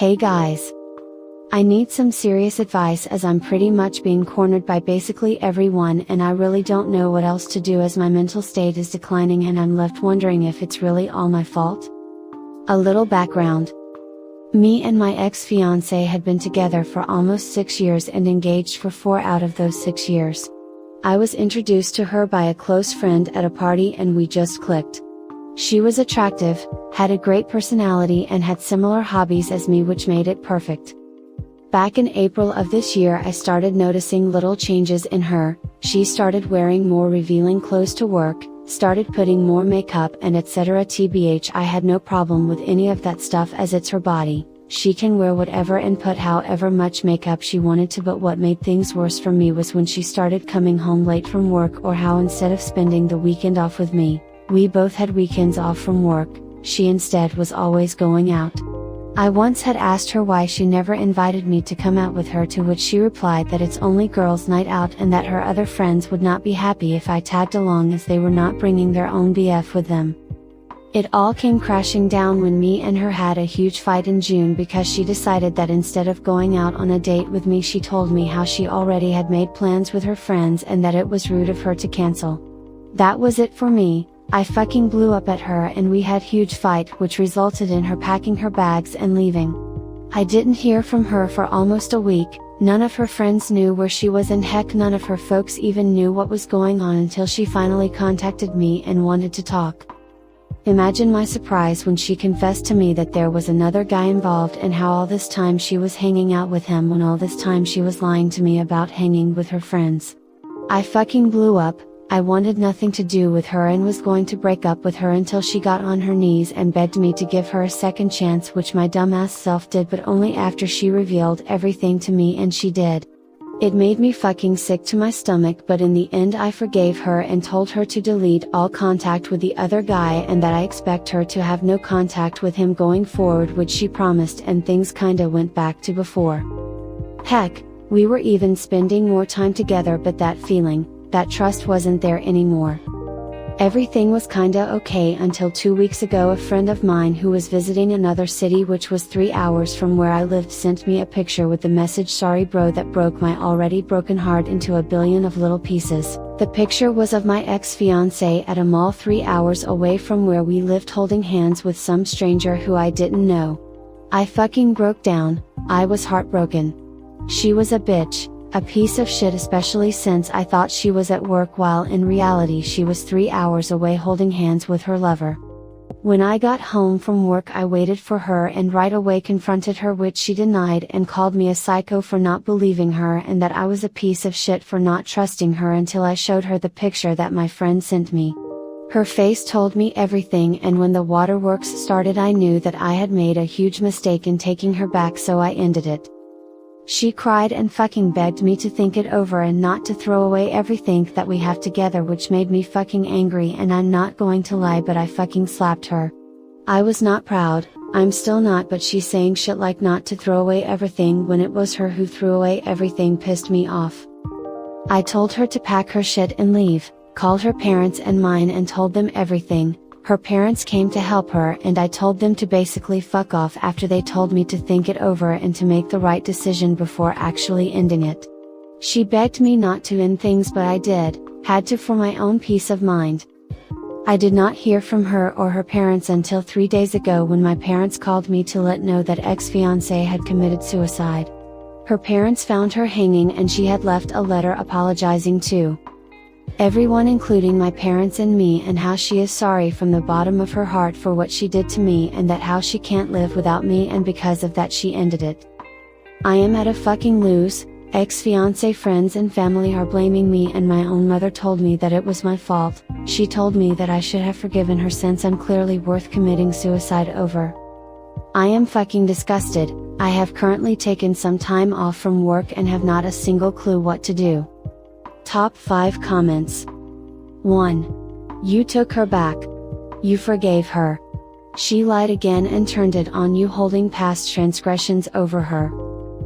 Hey guys! I need some serious advice as I'm pretty much being cornered by basically everyone and I really don't know what else to do as my mental state is declining and I'm left wondering if it's really all my fault. A little background. Me and my ex-fiancé had been together for almost 6 years and engaged for 4 out of those 6 years. I was introduced to her by a close friend at a party and we just clicked. She was attractive, had a great personality and had similar hobbies as me, which made it perfect. Back in April of this year I started noticing little changes in her. She started wearing more revealing clothes to work, started putting more makeup and etc. TBH, I had no problem with any of that stuff as it's her body. She can wear whatever and put however much makeup she wanted to, but what made things worse for me was when she started coming home late from work, or how instead of spending the weekend off with me, we both had weekends off from work, she instead was always going out. I once had asked her why she never invited me to come out with her, to which she replied that it's only girls' night out and that her other friends would not be happy if I tagged along as they were not bringing their own BF with them. It all came crashing down when me and her had a huge fight in June because she decided that instead of going out on a date with me, she told me how she already had made plans with her friends and that it was rude of her to cancel. That was it for me. I fucking blew up at her and we had huge fight, which resulted in her packing her bags and leaving. I didn't hear from her for almost a week, none of her friends knew where she was and heck none of her folks even knew what was going on until she finally contacted me and wanted to talk. Imagine my surprise when she confessed to me that there was another guy involved and how all this time she was hanging out with him when all this time she was lying to me about hanging with her friends. I fucking blew up. I wanted nothing to do with her and was going to break up with her until she got on her knees and begged me to give her a second chance, which my dumbass self did, but only after she revealed everything to me, and she did. It made me fucking sick to my stomach, but in the end I forgave her and told her to delete all contact with the other guy and that I expect her to have no contact with him going forward, which she promised, and things kinda went back to before. Heck, we were even spending more time together, but that feeling, that trust wasn't there anymore. Everything was kinda okay until 2 weeks ago a friend of mine who was visiting another city, which was 3 hours from where I lived, sent me a picture with the message, "Sorry bro, that broke my already broken heart into a billion of little pieces." The picture was of my ex-fiancé at a mall 3 hours away from where we lived, holding hands with some stranger who I didn't know. I fucking broke down. I was heartbroken. She was a bitch. A piece of shit, especially since I thought she was at work while in reality she was 3 hours away holding hands with her lover. When I got home from work I waited for her and right away confronted her, which she denied and called me a psycho for not believing her and that I was a piece of shit for not trusting her until I showed her the picture that my friend sent me. Her face told me everything, and when the waterworks started I knew that I had made a huge mistake in taking her back, so I ended it. She cried and fucking begged me to think it over and not to throw away everything that we have together, which made me fucking angry, and I'm not going to lie, but I fucking slapped her. I was not proud, I'm still not, but she saying shit like not to throw away everything when it was her who threw away everything pissed me off. I told her to pack her shit and leave, called her parents and mine and told them everything. Her parents came to help her and I told them to basically fuck off after they told me to think it over and to make the right decision before actually ending it. She begged me not to end things, but I did, had to, for my own peace of mind. I did not hear from her or her parents until 3 days ago when my parents called me to let know that ex-fiancé had committed suicide. Her parents found her hanging and she had left a letter apologizing to everyone, including my parents and me, and how she is sorry from the bottom of her heart for what she did to me and that how she can't live without me and because of that she ended it. I am at a fucking lose. Ex-fiancé friends and family are blaming me and my own mother told me that it was my fault. She told me that I should have forgiven her since I'm clearly worth committing suicide over. I am fucking disgusted. I have currently taken some time off from work and have not a single clue what to do. Top 5 comments. 1. You took her back. You forgave her. She lied again and turned it on you, holding past transgressions over her.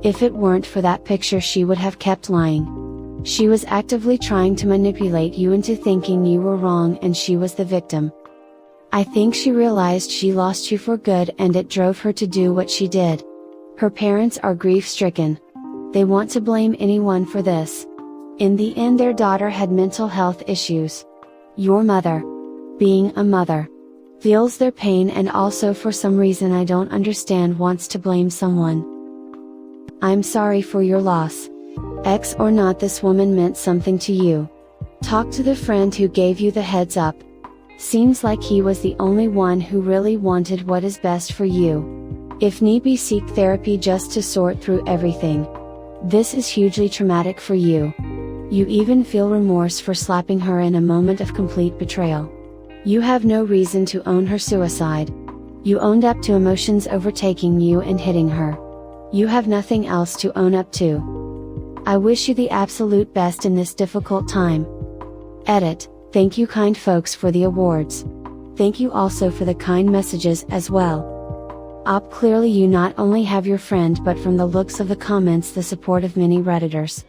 If it weren't for that picture she would have kept lying. She was actively trying to manipulate you into thinking you were wrong and she was the victim. I think she realized she lost you for good and it drove her to do what she did. Her parents are grief-stricken. They want to blame anyone for this. In the end, their daughter had mental health issues. Your mother, being a mother, feels their pain and also for some reason I don't understand wants to blame someone. I'm sorry for your loss. Ex or not, this woman meant something to you. Talk to the friend who gave you the heads up. Seems like he was the only one who really wanted what is best for you. If need be, seek therapy just to sort through everything. This is hugely traumatic for you. You even feel remorse for slapping her in a moment of complete betrayal. You have no reason to own her suicide. You owned up to emotions overtaking you and hitting her. You have nothing else to own up to. I wish you the absolute best in this difficult time. Edit. Thank you, kind folks, for the awards. Thank you also for the kind messages as well. Op, clearly you not only have your friend but from the looks of the comments the support of many Redditors.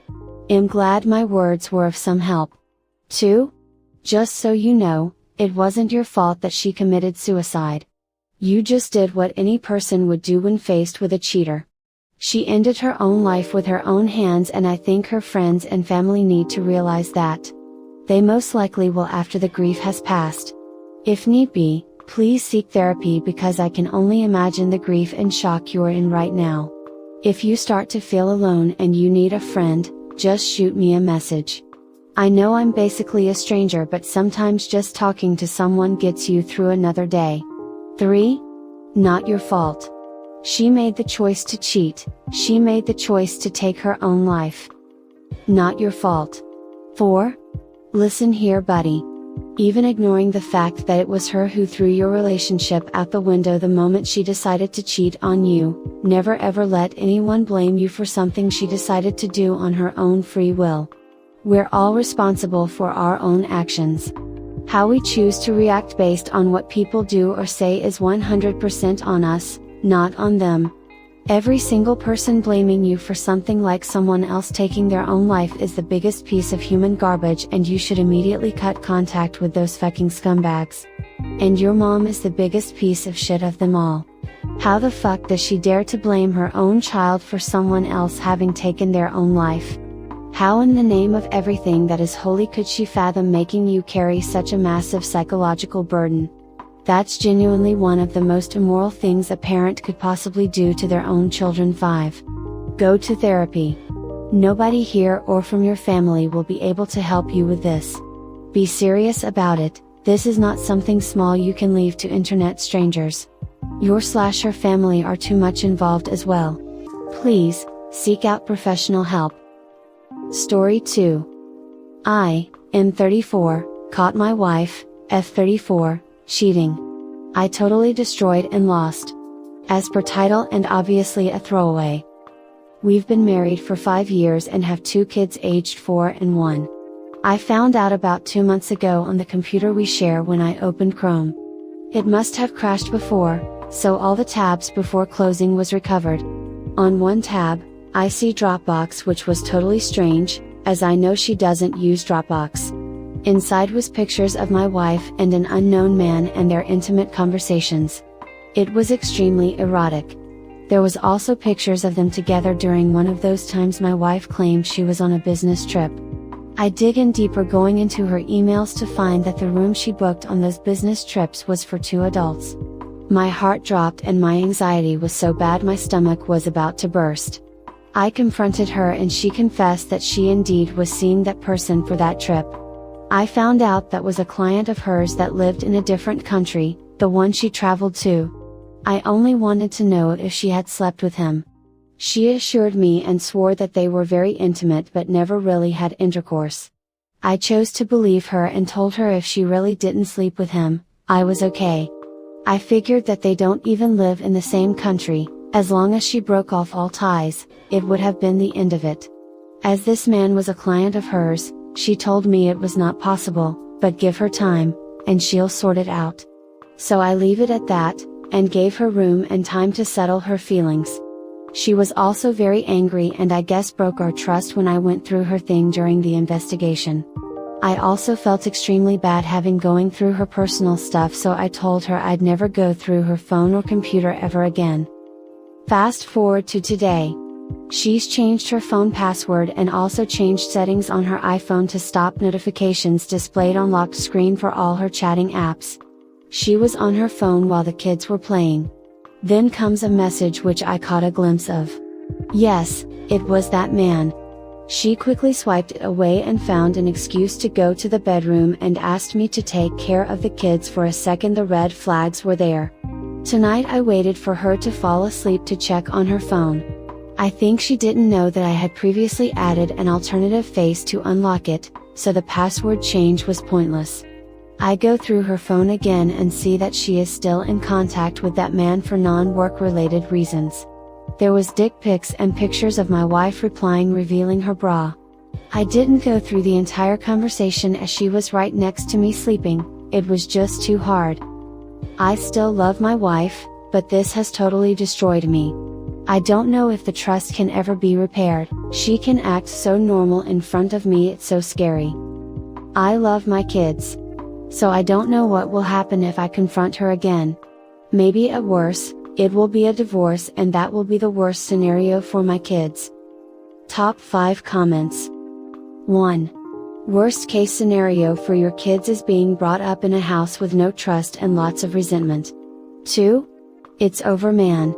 Am glad my words were of some help. 2. Just so you know, it wasn't your fault that she committed suicide. You just did what any person would do when faced with a cheater. She ended her own life with her own hands, and I think her friends and family need to realize that. They most likely will after the grief has passed. If need be, please seek therapy because I can only imagine the grief and shock you are in right now. If you start to feel alone and you need a friend, just shoot me a message. I know I'm basically a stranger, but sometimes just talking to someone gets you through another day. 3. Not your fault. She made the choice to cheat, she made the choice to take her own life. Not your fault. 4. Listen here, buddy. Even ignoring the fact that it was her who threw your relationship out the window the moment she decided to cheat on you, never ever let anyone blame you for something she decided to do on her own free will. We're all responsible for our own actions. How we choose to react based on what people do or say is 100% on us, not on them. Every single person blaming you for something like someone else taking their own life is the biggest piece of human garbage, and you should immediately cut contact with those fucking scumbags. And your mom is the biggest piece of shit of them all. How the fuck does she dare to blame her own child for someone else having taken their own life? How in the name of everything that is holy could she fathom making you carry such a massive psychological burden? That's genuinely one of the most immoral things a parent could possibly do to their own children. 5. Go to therapy. Nobody here or from your family will be able to help you with this. Be serious about it. This is not something small you can leave to internet strangers. Your/her family are too much involved as well. Please, seek out professional help. Story 2. I, M34, caught my wife, F34, cheating. I totally destroyed and lost. As per title and obviously a throwaway. We've been married for 5 years and have 2 kids aged 4 and 1. I found out about 2 months ago on the computer we share when I opened Chrome. It must have crashed before, so all the tabs before closing was recovered. On one tab, I see Dropbox, which was totally strange, as I know she doesn't use Dropbox. Inside was pictures of my wife and an unknown man and their intimate conversations. It was extremely erotic. There was also pictures of them together during one of those times my wife claimed she was on a business trip. I dig in deeper, going into her emails to find that the room she booked on those business trips was for 2 adults. My heart dropped and my anxiety was so bad my stomach was about to burst. I confronted her and she confessed that she indeed was seeing that person for that trip. I found out that was a client of hers that lived in a different country, the one she traveled to. I only wanted to know if she had slept with him. She assured me and swore that they were very intimate but never really had intercourse. I chose to believe her and told her if she really didn't sleep with him, I was okay. I figured that they don't even live in the same country, as long as she broke off all ties, it would have been the end of it. As this man was a client of hers, she told me it was not possible, but give her time, and she'll sort it out. So I leave it at that, and gave her room and time to settle her feelings. She was also very angry and I guess broke our trust when I went through her thing during the investigation. I also felt extremely bad having going through her personal stuff, so I told her I'd never go through her phone or computer ever again. Fast forward to today. She's changed her phone password and also changed settings on her iPhone to stop notifications displayed on locked screen for all her chatting apps. She was on her phone while the kids were playing. Then comes a message which I caught a glimpse of. Yes, it was that man. She quickly swiped it away and found an excuse to go to the bedroom and asked me to take care of the kids for a second. The red flags were there. Tonight I waited for her to fall asleep to check on her phone. I think she didn't know that I had previously added an alternative face to unlock it, so the password change was pointless. I go through her phone again and see that she is still in contact with that man for non-work related reasons. There was dick pics and pictures of my wife replying revealing her bra. I didn't go through the entire conversation as she was right next to me sleeping, it was just too hard. I still love my wife, but this has totally destroyed me. I don't know if the trust can ever be repaired. She can act so normal in front of me, it's so scary. I love my kids. So I don't know what will happen if I confront her again. Maybe at worst, it will be a divorce, and that will be the worst scenario for my kids. Top 5 comments. 1. Worst case scenario for your kids is being brought up in a house with no trust and lots of resentment. 2. It's over, man.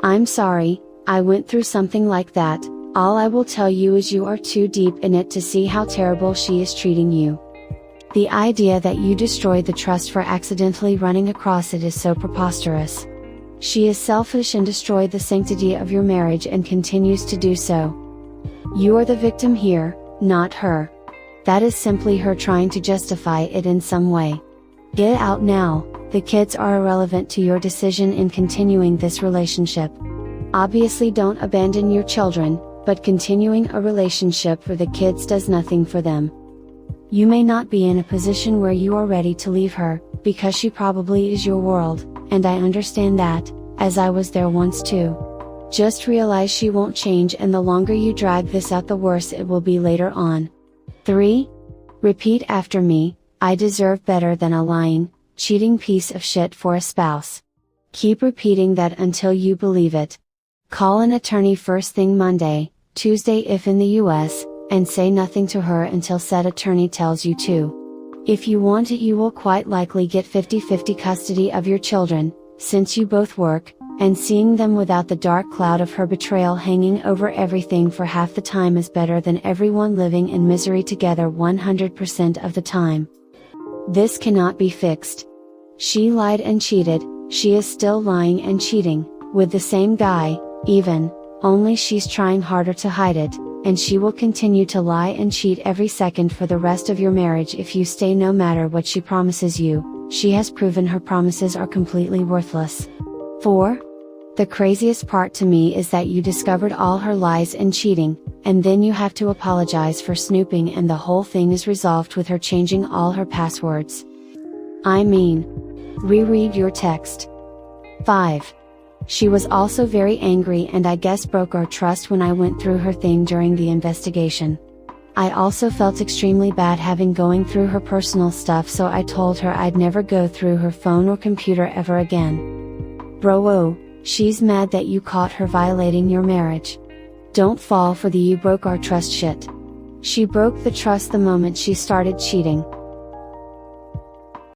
I'm sorry, I went through something like that. All I will tell you is you are too deep in it to see how terrible she is treating you. The idea that you destroyed the trust for accidentally running across it is so preposterous. She is selfish and destroyed the sanctity of your marriage and continues to do so. You are the victim here, not her. That is simply her trying to justify it in some way. Get out now, the kids are irrelevant to your decision in continuing this relationship. Obviously don't abandon your children, but continuing a relationship for the kids does nothing for them. You may not be in a position where you are ready to leave her, because she probably is your world, and I understand that, as I was there once too. Just realize she won't change, and the longer you drag this out the worse it will be later on. 3. Repeat after me, I deserve better than a lying, cheating piece of shit for a spouse. Keep repeating that until you believe it. Call an attorney first thing Monday, Tuesday if in the US, and say nothing to her until said attorney tells you to. If you want it, you will quite likely get 50-50 custody of your children, since you both work, and seeing them without the dark cloud of her betrayal hanging over everything for half the time is better than everyone living in misery together 100% of the time. This cannot be fixed. She lied and cheated, she is still lying and cheating, with the same guy, only she's trying harder to hide it, and she will continue to lie and cheat every second for the rest of your marriage if you stay. No matter what she promises you, she has proven her promises are completely worthless. 4. The craziest part to me is that you discovered all her lies and cheating, and then you have to apologize for snooping, and the whole thing is resolved with her changing all her passwords. I mean, reread your text. 5. She was also very angry and I guess broke our trust when I went through her thing during the investigation. I also felt extremely bad having going through her personal stuff, so I told her I'd never go through her phone or computer ever again. Bro, she's mad that you caught her violating your marriage. Don't fall for the you broke our trust shit. She broke the trust the moment she started cheating.